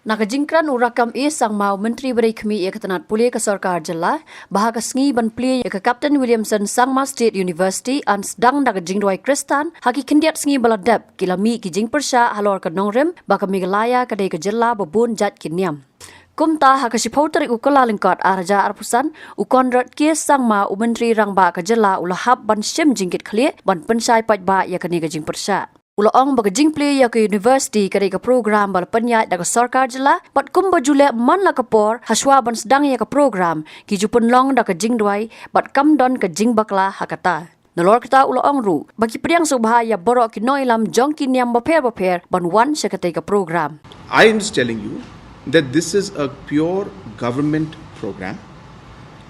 Nakajingkran urakam sang mau Menteri Berikmi ia ketenat Plie ke Sarkar Jela, bahag sengi ban Plie ke Captain Williamson Sangma State University an sedang dak Jingduai Kristan, haki kendiat sengi baladap kilami ki jing persya halor ke Nongïalam, baka Meghalaya kedai ke Jela babun jat ki Niam. Kumta haka sipauter ukala lingkot araja arpusan ukondrat kies sangma Menteri rangba ke Jela ulahap ban syem jingkit klik ban pensai pajba ya keni ke jing persya. Ulaong baga jing Plie ya ke university kadai ke program bal penyat daga Sarkar Jela pat kumba jule man la kapor Shwa ban sedang ya ke program ki ju Pynlong daga Jingduai bat kamdon ke Jingbakla hakata. Nalor kita ulaong ru bagi priang subhaya borok ki Nongïalam jong ki Niam baper ban wan syakatai ke program. I am just telling you that this is a pure government program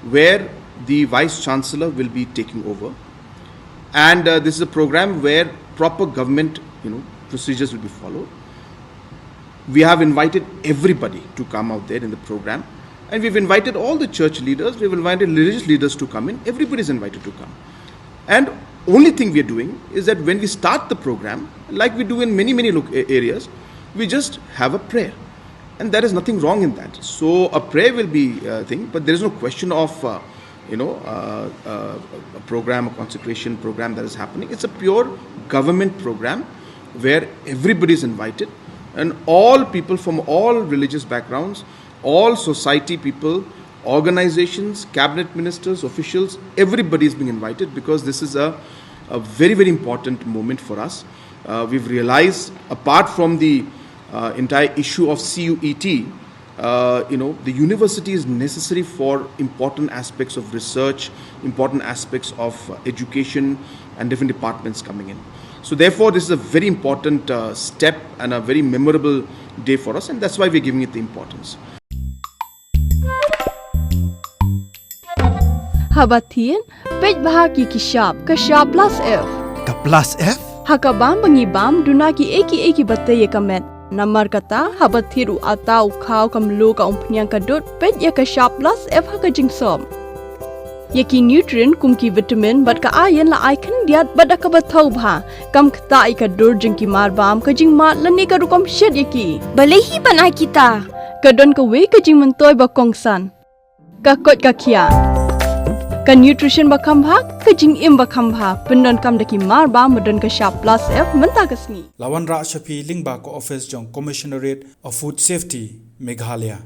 where the Vice Chancellor will be taking over, and this is a program where proper government procedures will be followed. We have invited everybody to come out there in the program, and we've invited all the church leaders, we've invited religious leaders to come in. Everybody is invited to come, and only thing we are doing is that when we start the program, like we do in many areas, we just have a prayer, and there is nothing wrong in that. So a prayer will be a thing, but there is no question of a program, a consecration program that is happening. It's a pure government program where everybody is invited, and all people from all religious backgrounds, all society people, organizations, cabinet ministers, officials, everybody is being invited, because this is a very important moment for us. We've realized, apart from the entire issue of CUET, the university is necessary for important aspects of research, important aspects of education, and different departments coming in. So therefore, this is a very important step and a very memorable day for us, and that's why we're giving it the importance. Haba tien, pej bahagi ki shab plus F. Ka plus F? Hakabam bangibam dunaki eki bataya kamet. Namar kata habat thiru atau kau kamlu ka umpnyang kadut pet ya ka sharp plus F ha ka jingsom. Yaki nutrient kum ki vitamin bat ka iron la ai kan diat bat ka bathau bha kam kata I ka dur jing ki mar bam ka jing mat la ne ka rukom shed yaki. Balehi banai kita. Ka don ka we ka jing mentoy ba kongsan. Ka kot ka kia. Ka nutrition ba khambha ka jing im ba khambha pendon kam daki mar ba modon ka sharp plus F menta ka sngi. Lawan Ra Shafi Lingbakla Office Jong Commissionerate of Food Safety Meghalaya.